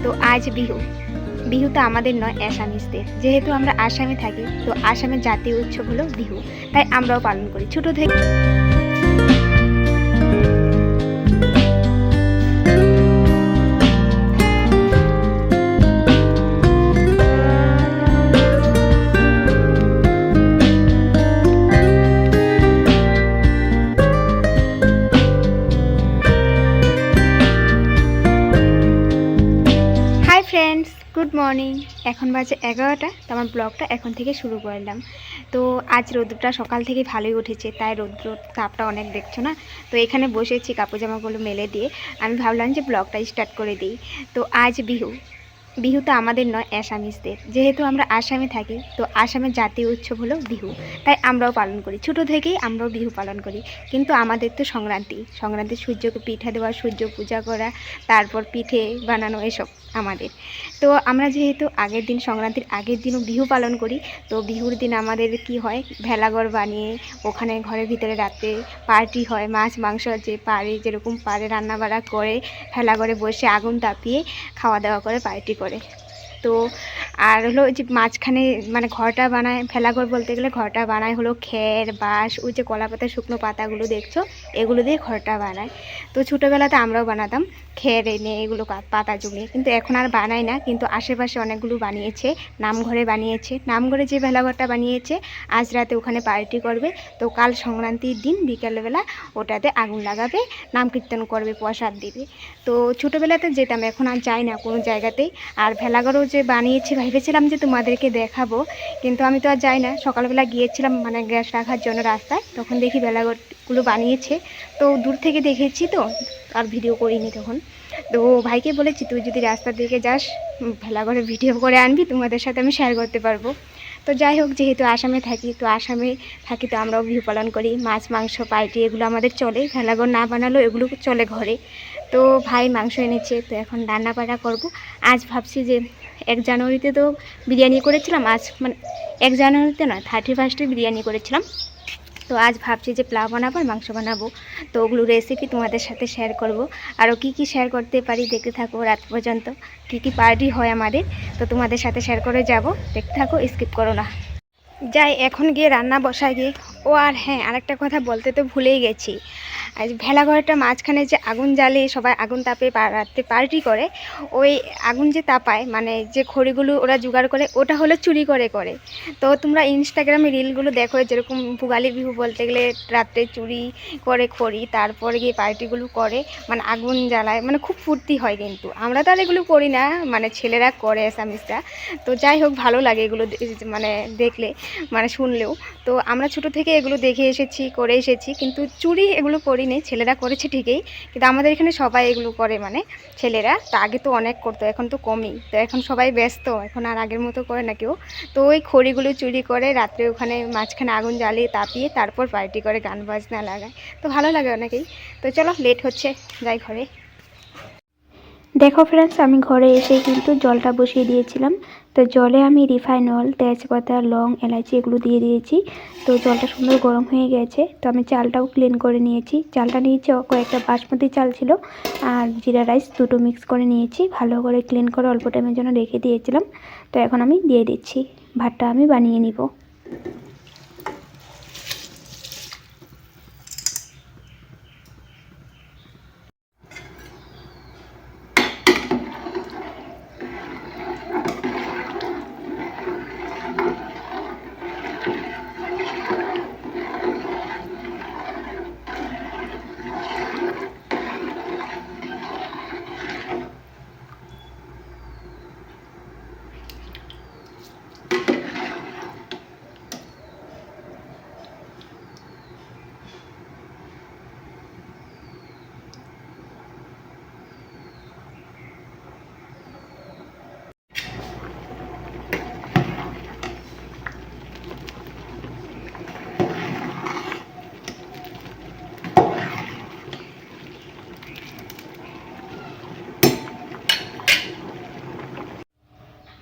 তো আজ বিহু। বিহু তো আমাদের নয়, আসামিসদের। যেহেতু আমরা আসামে থাকি, তো আসামের জাতীয় উৎসব হলো বিহু, তাই আমরাও পালন করি ছোট থেকে। Hi friends, good morning. এখন বাজে 11টা। তো আমার ব্লগটা এখন থেকে শুরু করলাম। তো আজ রোদ্রটা সকাল থেকে ভালোই উঠেছে, তাই রৌদ্র তাপটা অনেক দেখছো না। তো এখানে বসেছি কাপড় জামাগুলো মেলে দিয়ে। আমি ভাবলাম যে ব্লগটা স্টার্ট করে দিই। তো আজ বিহু। বিহু তো আমাদের নয়, আসামিসদের। যেহেতু আমরা আসামে থাকি, তো আসামের জাতীয় উৎসব হলো বিহু, তাই আমরাও পালন করি ছোট থেকেই। আমরাও বিহু পালন করি, কিন্তু আমাদের তো সংক্রান্তি সূর্যকে পিঠা দেওয়া, সূর্য পূজা করা, তারপর পিঠে বানানো, এসব আমাদের। তো আমরা যেহেতু সংক্রান্তির আগের দিনও বিহু পালন করি, তো বিহুর দিন আমাদের কি হয়, ভেলাঘর বানিয়ে ওখানে ঘরের ভিতরে রাতে পার্টি হয়। মাছ মাংস যে পারে, যেরকম পারে রান্নাবাড়া করে ভেলাঘরে বসে আগুন তাপিয়ে খাওয়া দাওয়া করে পার্টি করে। তো আর হলো যে মাঝখানে মানে ঘরটা বানায়, ভেলাঘর বলতে গেলে ঘরটা বানায় হলো খের, বাঁশ, ওই যে কলা পাতা, শুকনো পাতাগুলো দেখছো, এগুলো দিয়ে ঘরটা বানায়। তো ছোটোবেলাতে আমরাও বানাতাম খের এনে, এগুলো পাতা জমিয়ে। কিন্তু এখন আর বানাই না, কিন্তু আশেপাশে অনেকগুলো বানিয়েছে। নামঘরে বানিয়েছে, নামঘরে যে ভেলাঘরটা বানিয়েছে, আজ রাতে ওখানে পার্টি করবে। তো কাল সংক্রান্তির দিন বিকেলবেলা ওটাতে আগুন লাগাবে, নাম কীর্তন করবে, প্রসাদ দিবে। তো ছোটোবেলাতে যেতাম, এখন আর যাই না কোনো জায়গাতেই। আর ভেলাঘরও যে বানিয়েছি ভেবেছিলাম যে তোমাদেরকে দেখাবো, কিন্তু আমি তো আর যাই না। সকালবেলা গিয়েছিলাম মানে গ্যাস রাখার জন্য রাস্তায়, তখন দেখি ভেলাঘরগুলো বানিয়েছে। তো দূর থেকে দেখেছি, তো আর ভিডিও করিনি তখন। তো ভাইকে বলেছি, তুই যদি রাস্তার দিকে যাস, ভেলাঘরে ভিডিও করে আনবি, তোমাদের সাথে আমি শেয়ার করতে পারবো। তো যাই হোক, যেহেতু আসামে থাকি, তো আমরাও বিহু পালন করি। মাছ মাংস পার্টি এগুলো আমাদের চলে, ভেলাঘর না বানালেও এগুলো চলে ঘরে। তো ভাই মাংস এনেছে, তো এখন রান্না বান্না করবো। আজ ভাবছি যে 1 জানুয়ারিতে তো বিরিয়ানি করেছিলাম, আজ মানে 1 জানুয়ারিতে নয়, 31 বিরিয়ানি করেছিলাম। তো আজ ভাবছি যে পোলাও বানাবো আর মাংস বানাবো। তো ওগুলো রেসিপি তোমাদের সাথে শেয়ার করব। আরও কি কি শেয়ার করতে পারি দেখতে থাকো রাত পর্যন্ত, কি কি পার্টি হয় আমাদের, তো তোমাদের সাথে শেয়ার করে যাব। দেখতে থাকো, স্কিপ করো না। যাই এখন গিয়ে রান্না বসায় গিয়ে। ও আর হ্যাঁ, আরেকটা কথা বলতে তো ভুলেই গেছি। আজ ভেলাঘরটা মাঝখানে যে আগুন জ্বালিয়ে সবাই আগুন তাপে রাত্রে পার্টি করে, ওই আগুন যে তাপায় মানে যে খড়িগুলো ওরা জোগাড় করে, ওটা হলো চুরি করে করে। তো তোমরা ইনস্টাগ্রামে রিলগুলো দেখো, যেরকম ভোগালী বিহু বলতে গেলে রাত্রে চুরি করে খড়ি, তারপরে গিয়ে পার্টিগুলো করে, মানে আগুন জ্বালায়, মানে খুব ফুর্তি হয়। কিন্তু আমরা তো আর এগুলো করি না, মানে ছেলেরা করে আসামিসরা। তো যাই হোক, ভালো লাগে এগুলো মানে দেখলে, মানে শুনলেও। তো আমরা ছোট থেকে এগুলো দেখে এসেছি, করে এসেছি, কিন্তু চুরি এগুলো করি নেই। ছেলেরা করেছে ঠিকই, কিন্তু আমাদের এখানে সবাই এগুলো করে, মানে ছেলেরা। তো আগে তো অনেক করতো, এখন তো কমই। তো এখন সবাই ব্যস্ত, এখন আর আগের মতো করে না কেউ। তো ওই খড়িগুলো চুরি করে রাত্রে ওখানে মাঝখানে আগুন জ্বালিয়ে তাপিয়ে তারপর পার্টি করে, গান বাজনা লাগায়। তো ভালো লাগে অনেকেই। তো চলো, লেট হচ্ছে, যাই ঘরে। দেখো ফ্রেন্ডস, আমি ঘরে এসে কিন্তু জলটা বসিয়ে দিয়েছিলাম। তো জলে আমি রিফাইন অয়েল, তেজপাতা, লং, এলাচি এগুলো দিয়ে দিয়েছি। তো জলটা সুন্দর গরম হয়ে গেছে। তো আমি চালটাও ক্লিন করে নিয়েছি। চালটা নিয়েছি, কয়েকটা বাসমতি চাল ছিল আর জিরা রাইস, দুটো মিক্স করে নিয়েছি। ভালো করে ক্লিন করে অল্প টাইমের জন্য রেখে দিয়েছিলাম। তো এখন আমি দিয়ে দিচ্ছি, ভাতটা আমি বানিয়ে নিব।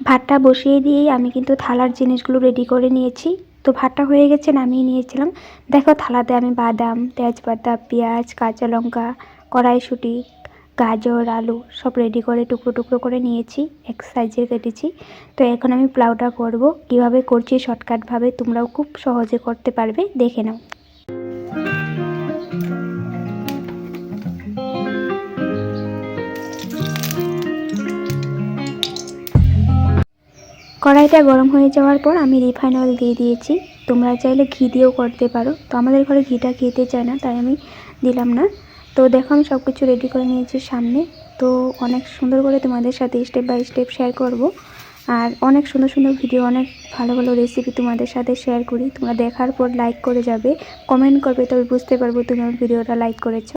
ভাতটা বসিয়ে দিয়েই আমি কিন্তু থালার জিনিসগুলো রেডি করে নিয়েছি। তো ভাতটা হয়ে গেছে, নামিয়ে নিয়েছিলাম। দেখো থালাতে আমি বাদাম, তেজপাতা, পেঁয়াজ, কাঁচা লঙ্কা, কড়াইশুঁটি, গাজর আলু সব রেডি করে টুকরো টুকরো করে নিয়েছি, এক সাইজের কেটেছি। তো এখন আমি পোলাওটা করব, কিভাবে করছি শর্টকাটভাবে, তোমরাও খুব সহজে করতে পারবে, দেখে নাও। কড়াইটা গরম হয়ে যাওয়ার পর আমি রিফাইন অয়েল দিয়ে দিয়েছি। তোমরা চাইলে ঘি দিয়েও করতে পারো, তো আমাদের ঘরে ঘিটা খেতে চায় না, তাই আমি দিলাম না। তো দেখো আমি সব কিছু রেডি করে নিয়েছি সামনে। তো অনেক সুন্দর করে তোমাদের সাথে স্টেপ বাই স্টেপ শেয়ার করব, আর অনেক সুন্দর সুন্দর ভিডিও, অনেক ভালো ভালো রেসিপি তোমাদের সাথে শেয়ার করি। তোমরা দেখার পর লাইক করে যাবে, কমেন্ট করবে, তবে বুঝতে পারবো তুমি আমার ভিডিওটা লাইক করেছো।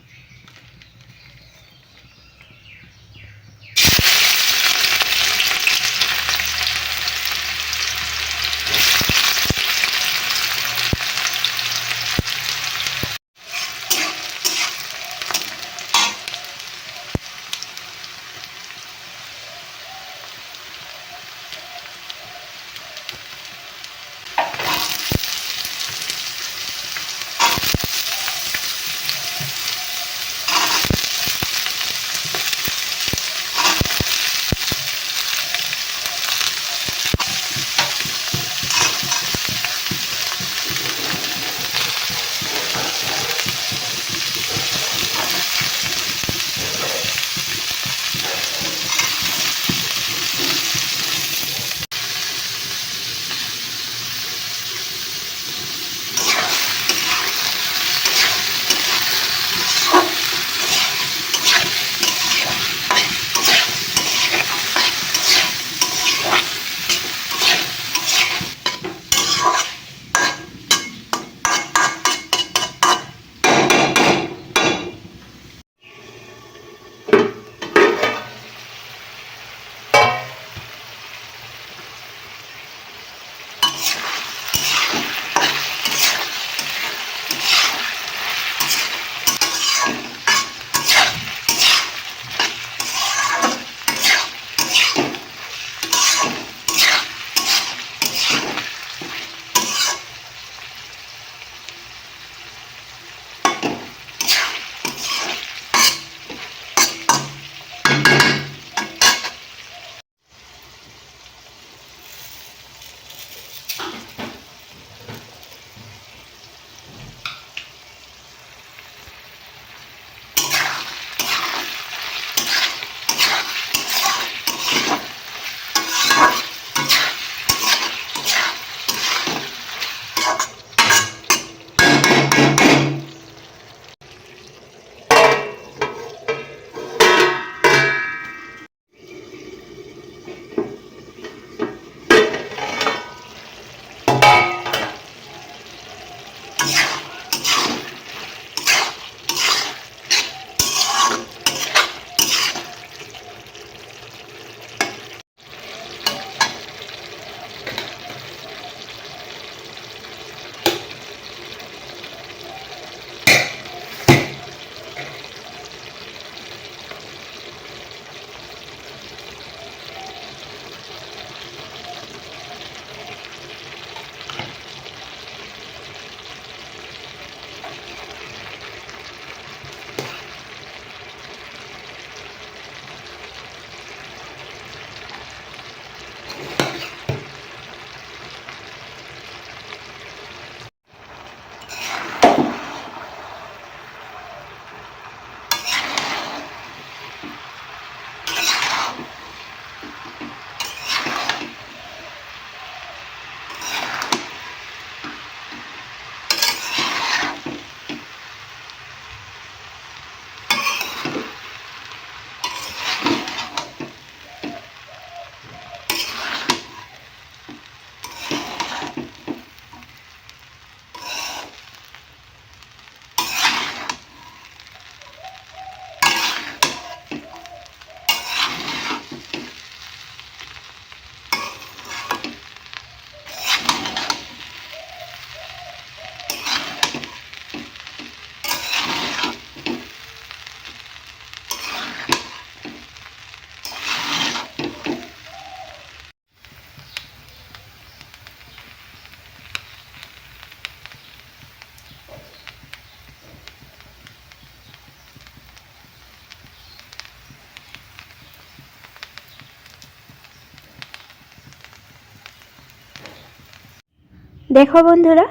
দেখো বন্ধুরা,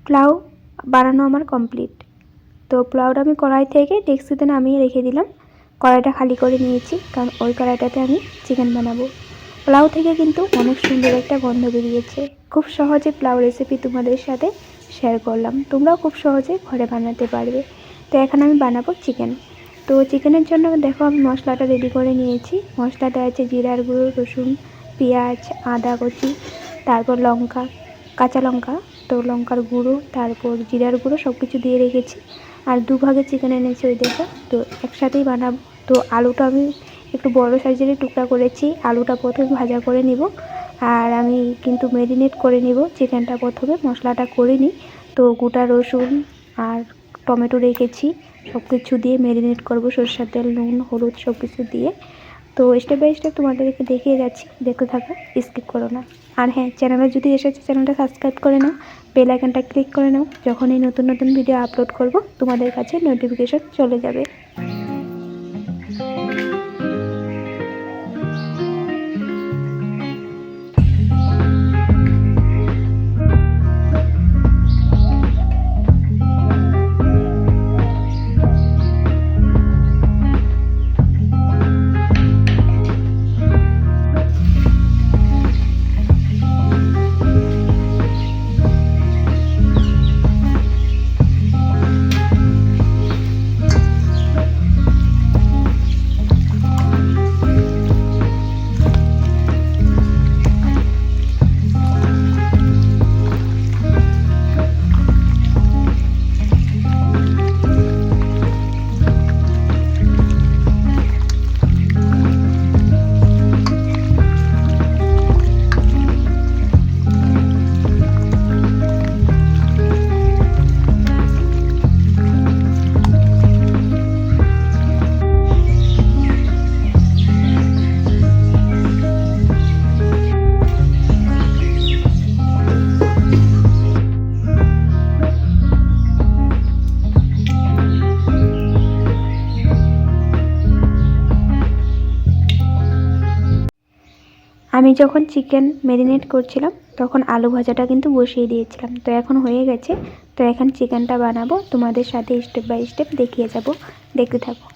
পোলাও বানানো আমার কমপ্লিট। তো পোলাওটা আমি কড়াই থেকে ডেক্সিতে নামিয়ে রেখে দিলাম। কড়াইটা খালি করে নিয়েছি, কারণ ওই কড়াইটাতে আমি চিকেন বানাবো। পোলাও থেকে কিন্তু অনেক সুন্দর একটা গন্ধ বেরিয়েছে। খুব সহজে পোলাও রেসিপি তোমাদের সাথে শেয়ার করলাম, তোমরাও খুব সহজে ঘরে বানাতে পারবে। তো এখন আমি বানাবো চিকেন। তো চিকেনের জন্য দেখো আমি মশলাটা রেডি করে নিয়েছি। মশলাটা আছে জিরার গুঁড়ো, রসুন, পেঁয়াজ, আদা কুচি, তারপর লঙ্কা, কাঁচা লঙ্কা, তো লঙ্কার গুঁড়ো, তারপর জিরার গুঁড়ো সব কিছু দিয়ে রেখেছি। আর দুভাগে চিকেন এনেছি ওই দেখো, তো একসাথেই বানাবো। তো আলুটা আমি একটু বড় সাইজেরই টুকরা করেছি। আলুটা প্রথমে ভাজা করে নিব, আর আমি কিন্তু ম্যারিনেট করে নিব চিকেনটা। প্রথমে মশলাটা করে নিই। তো গোটা রসুন আর টমেটো রেখেছি, সব কিছু দিয়ে ম্যারিনেট করব, সরষের তেল, নুন, হলুদ সব কিছু দিয়ে। তো স্টেপ বাই স্টেপ তোমাদেরকে দেখিয়ে যাচ্ছি, দেখতে থাকো, স্কিপ করো না। আর হ্যাঁ, চ্যানেলে যদি এসেছে চ্যানেলটা সাবস্ক্রাইব করে নাও, বেল আইকনটা ক্লিক করে নাও। যখনই নতুন নতুন ভিডিও আপলোড করব তোমাদের কাছে নোটিফিকেশন চলে যাবে। আমি যখন চিকেন ম্যারিনেট করছিলাম তখন আলু ভাজাটা কিন্তু বসিয়ে দিয়েছিলাম। তো এখন হয়ে গেছে। তো এখন চিকেনটা বানাবো, তোমাদের সাথে স্টেপ বাই স্টেপ দেখিয়ে যাব, দেখতে থাকো।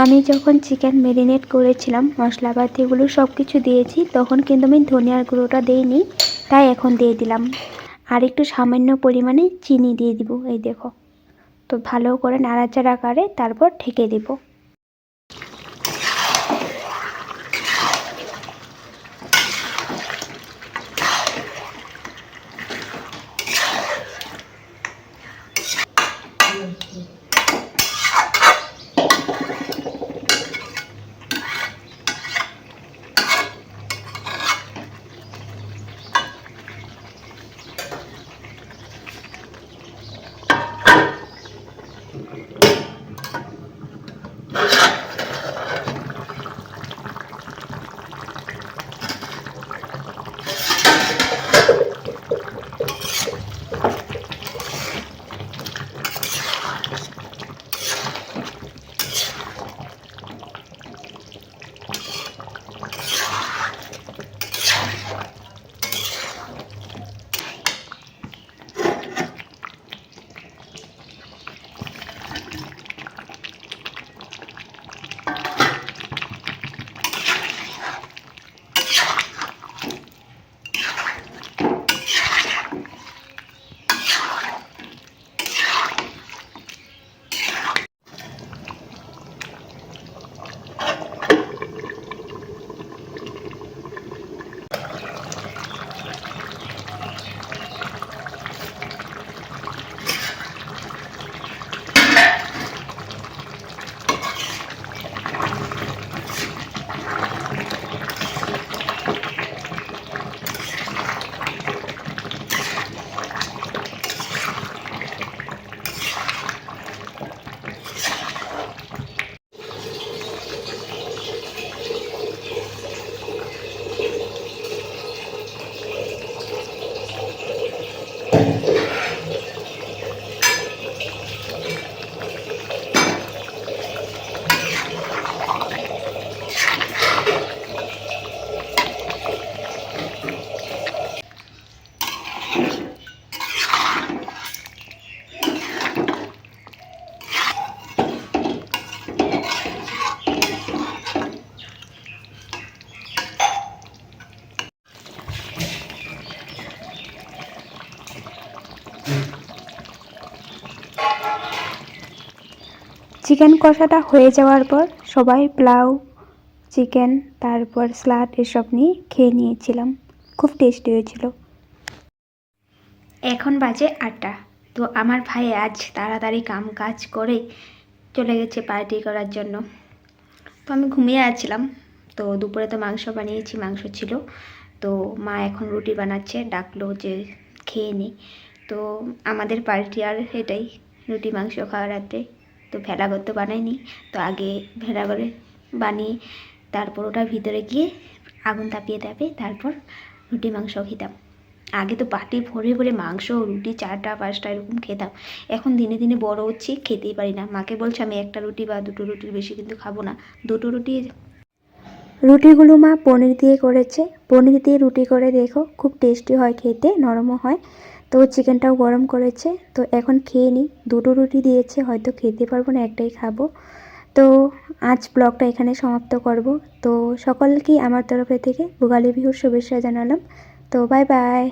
আমি যখন চিকেন ম্যারিনেট করেছিলাম, মশলাপাতিগুলো সব কিছু দিয়েছি, তখন কিন্তু আমি ধনিয়ার গুঁড়োটা দিইনি, তাই এখন দিয়ে দিলাম। আর একটু সামান্য পরিমাণে চিনি দিয়ে দিব, এই দেখো। তো ভালো করে নাড়াচাড়া করে তারপর ঢেকে দেব। চিকেন কষাটা হয়ে যাওয়ার পর সবাই পোলাও, চিকেন, তারপর স্যালাড এসব নিয়ে খেয়ে নিয়েছিলাম। খুব টেস্টি হয়েছিল। এখন বাজে 8টা। তো আমার ভাই আজ তাড়াতাড়ি কাম কাজ করে চলে গেছে পার্টি করার জন্য। তো আমি ঘুমিয়ে আছিলাম। তো দুপুরে তো মাংস বানিয়েছি, মাংস ছিল। তো মা এখন রুটি বানাচ্ছে, ডাকলো যে খেয়ে নি। তো আমাদের পার্টি আর এটাই, রুটি মাংস খাওয়া রাতে। তো ভেলাঘর তো বানাইনি, তো আগে ভেলাঘরে বানিয়ে তারপর ওটা ভিতরে গিয়ে আগুন তাপিয়ে তারপর রুটি মাংস খেতাম। আগে তো পাটি ভরে ভরে মাংস, রুটি 4টা 5টা এরকম খেতাম। এখন দিনে দিনে বড় হচ্ছি, খেতেই পারি না। মাকে বলছি আমি 1টা রুটি বা 2টো রুটির বেশি কিন্তু খাবো না। 2টো রুটি। রুটিগুলো মা পনির দিয়ে করেছে। পনির দিয়ে রুটি করে দেখো, খুব টেস্টি হয় খেতে, নরমও হয়। তো চিকেনটাও গরম করেছে। তো এখন খেয়ে নিই। 2টো রুটি দিয়েছে, হয়তো খেতে পারবো না, একটাই খাবো। তো আজ ব্লগটা এখানে সমাপ্ত করব। তো সকলকেই আমার তরফে থেকে ভোগালী বিহুর শুভেচ্ছা জানালাম। তো বাই বাই।